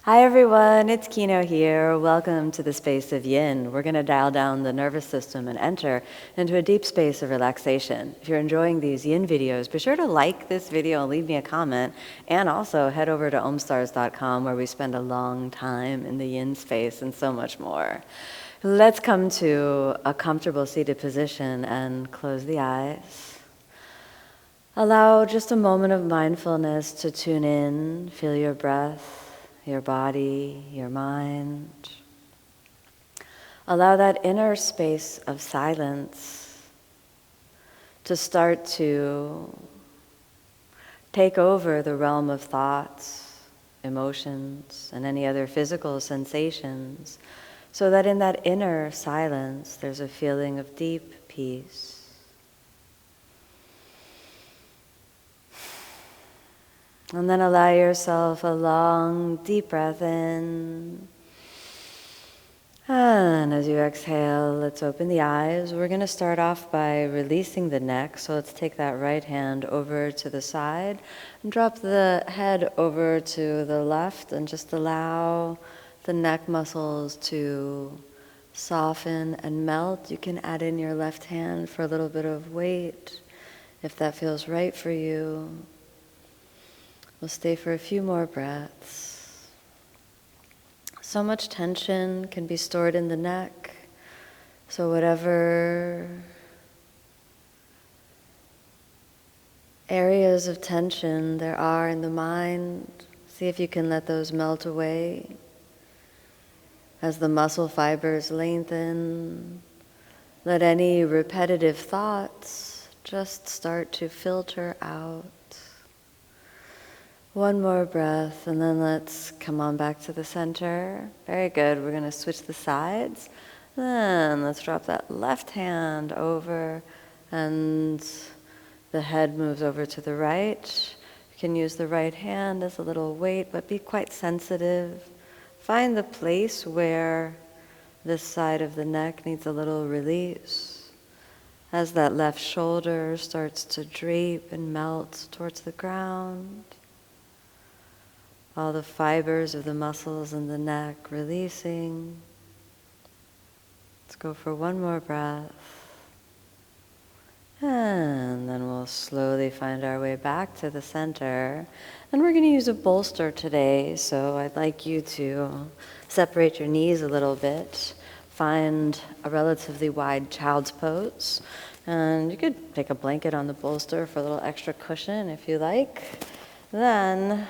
Hi everyone, it's Kino here. Welcome to the space of yin. We're going to dial down the nervous system and enter into a deep space of relaxation. If you're enjoying these yin videos, be sure to like this video and leave me a comment. And also head over to Omstars.com where we spend a long time in the yin space and so much more. Let's come to a comfortable seated position and close the eyes. Allow just a moment of mindfulness to tune in, feel your breath, your body, your mind. Allow that inner space of silence to start to take over the realm of thoughts, emotions, and any other physical sensations, so that in that inner silence there's a feeling of deep peace. And then allow yourself a long, deep breath in. And as you exhale, let's open the eyes. We're going to start off by releasing the neck. So let's take that right hand over to the side and drop the head over to the left and just allow the neck muscles to soften and melt. You can add in your left hand for a little bit of weight if that feels right for you. We'll stay for a few more breaths. So much tension can be stored in the neck. So whatever areas of tension there are in the mind, see if you can let those melt away. As the muscle fibers lengthen, let any repetitive thoughts just start to filter out. One more breath, and then let's come on back to the center. Very good. We're going to switch the sides. Then let's drop that left hand over, and the head moves over to the right. You can use the right hand as a little weight, but be quite sensitive. Find the place where this side of the neck needs a little release. As that left shoulder starts to drape and melt towards the ground. All the fibers of the muscles in the neck releasing. Let's go for one more breath. And then we'll slowly find our way back to the center. And we're going to use a bolster today, so I'd like you to separate your knees a little bit. Find a relatively wide child's pose. And you could take a blanket on the bolster for a little extra cushion if you like. Then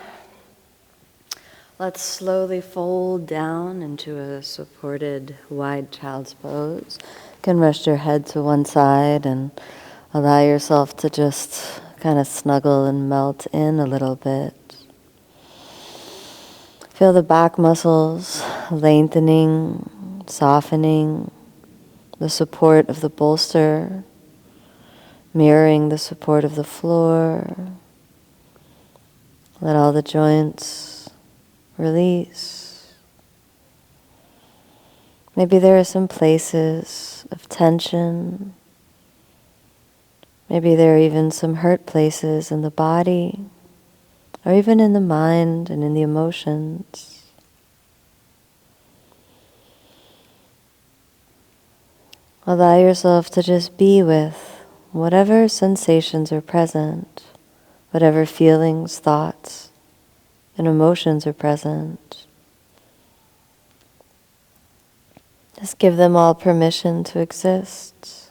let's slowly fold down into a supported wide child's pose. You can rest your head to one side and allow yourself to just kind of snuggle and melt in a little bit. Feel the back muscles lengthening, softening, the support of the bolster, mirroring the support of the floor. Let all the joints release. Maybe there are some places of tension. Maybe there are even some hurt places in the body, or even in the mind and in the emotions. Allow yourself to just be with whatever sensations are present, whatever feelings, thoughts, and emotions are present. Just give them all permission to exist.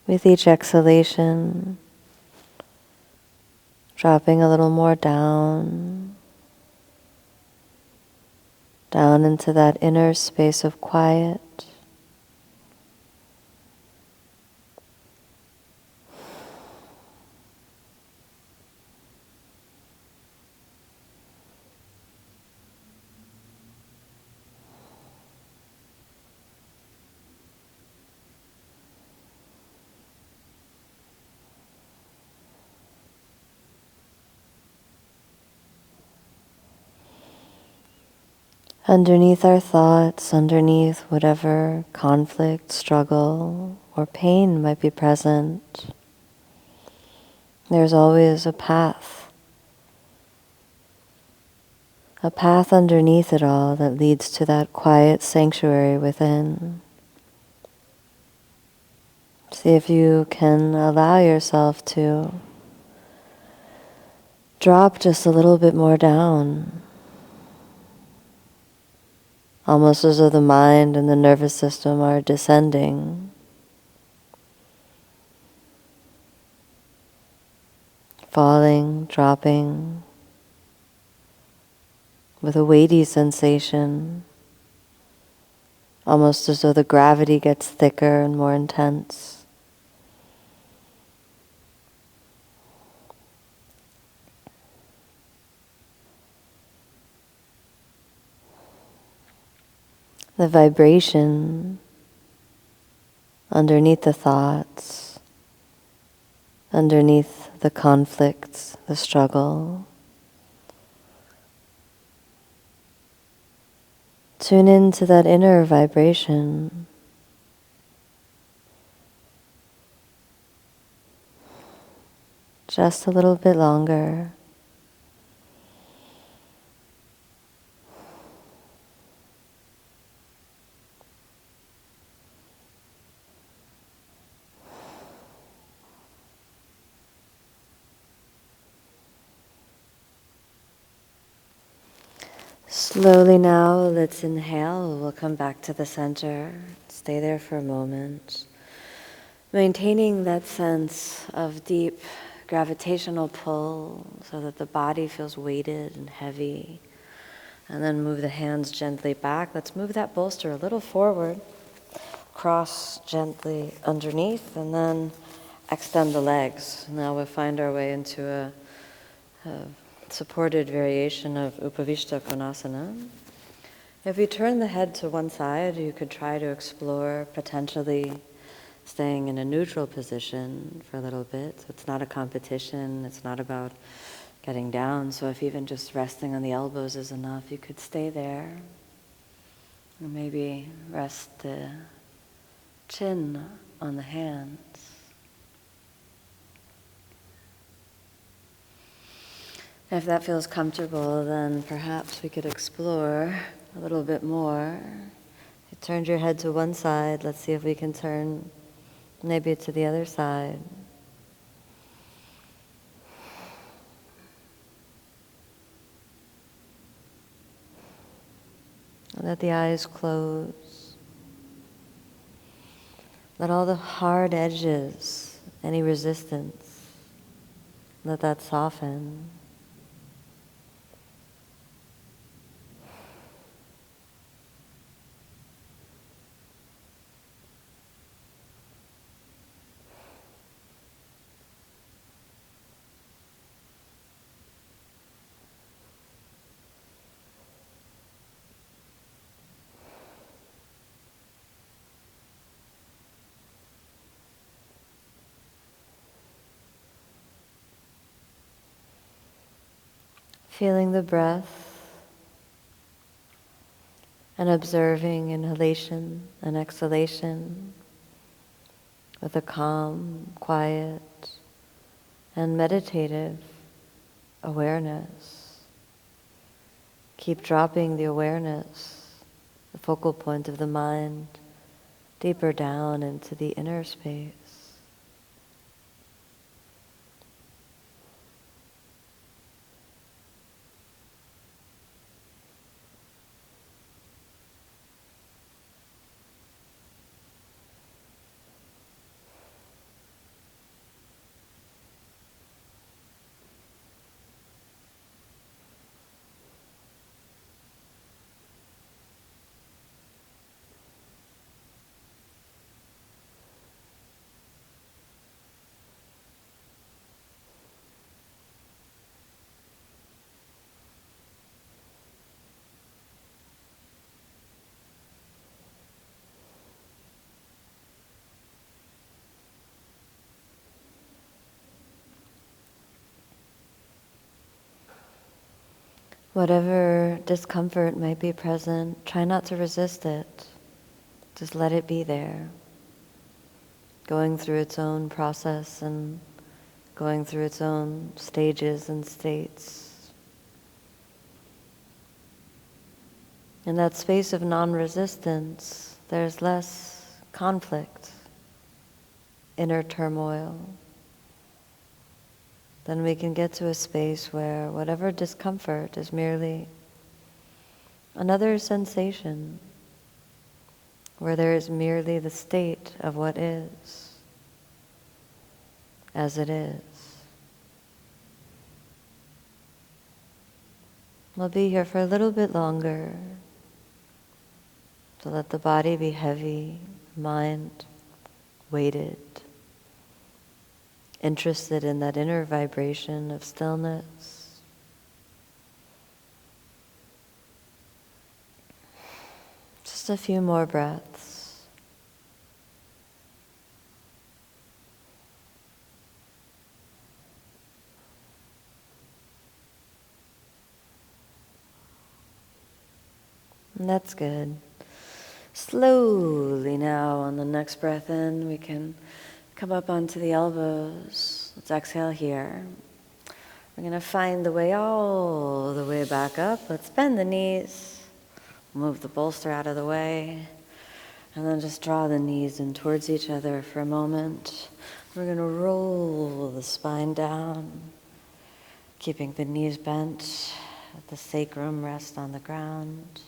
With each exhalation, dropping a little more down into that inner space of quiet. Underneath our thoughts, underneath whatever conflict, struggle, or pain might be present, there's always a path underneath it all that leads to that quiet sanctuary within. See if you can allow yourself to drop just a little bit more down, almost as though the mind and the nervous system are descending. Falling, dropping, with a weighty sensation, almost as though the gravity gets thicker and more intense. The vibration underneath the thoughts, underneath the conflicts, the struggle. Tune into that inner vibration. Just a little bit longer. Slowly now, let's inhale. We'll come back to the center. Stay there for a moment. Maintaining that sense of deep gravitational pull so that the body feels weighted and heavy. And then move the hands gently back. Let's move that bolster a little forward. Cross gently underneath and then extend the legs. Now we'll find our way into a supported variation of Upavishta Konasana. If you turn the head to one side, you could try to explore potentially staying in a neutral position for a little bit. So it's not a competition, it's not about getting down. So if even just resting on the elbows is enough, you could stay there. Or maybe rest the chin on the hands. If that feels comfortable, then perhaps we could explore a little bit more. You turned your head to one side. Let's see if we can turn maybe to the other side. Let the eyes close. Let all the hard edges, any resistance, let that soften. Feeling the breath and observing inhalation and exhalation with a calm, quiet, and meditative awareness. Keep dropping the awareness, the focal point of the mind, deeper down into the inner space. Whatever discomfort might be present, try not to resist it. Just let it be there. going through its own process and going through its own stages and states. In that space of non-resistance, there's less conflict, inner turmoil. Then we can get to a space where whatever discomfort is merely another sensation, where there is merely the state of what is, as it is. We'll be here for a little bit longer, to let the body be heavy, mind weighted, interested in that inner vibration of stillness. Just a few more breaths. And that's good. Slowly now, on the next breath in, we can come up onto the elbows. Let's exhale here. We're going to find the way all the way back up. Let's bend the knees. Move the bolster out of the way. And then just draw the knees in towards each other for a moment. We're going to roll the spine down, keeping the knees bent. Let the sacrum rest on the ground.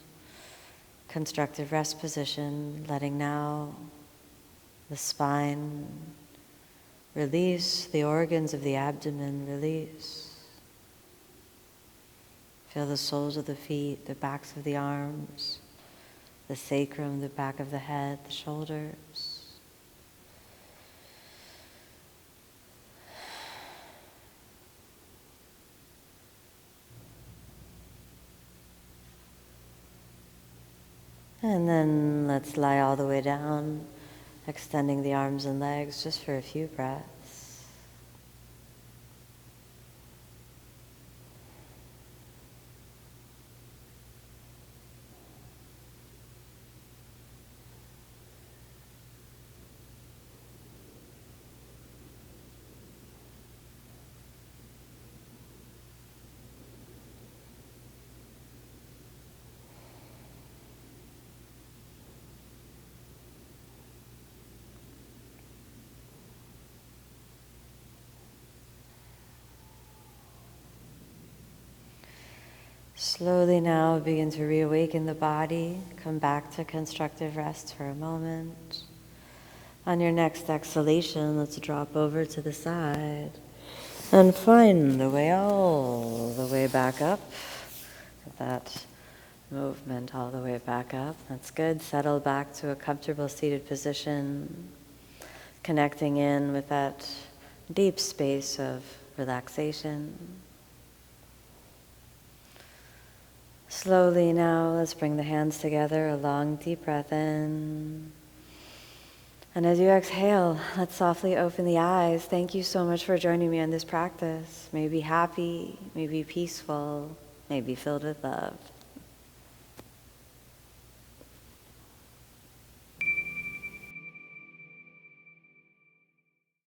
Constructive rest position, letting now the spine release, the organs of the abdomen release. Feel the soles of the feet, the backs of the arms, the sacrum, the back of the head, the shoulders. And then let's lie all the way down, extending the arms and legs just for a few breaths. Slowly now begin to reawaken the body. Come back to constructive rest for a moment. On your next exhalation, let's drop over to the side and find the way all the way back up. That movement all the way back up. That's good. Settle back to a comfortable seated position, connecting in with that deep space of relaxation. Slowly now, let's bring the hands together, a long deep breath in. And as you exhale, let's softly open the eyes. Thank you so much for joining me on this practice. May be happy, may be peaceful, may be filled with love.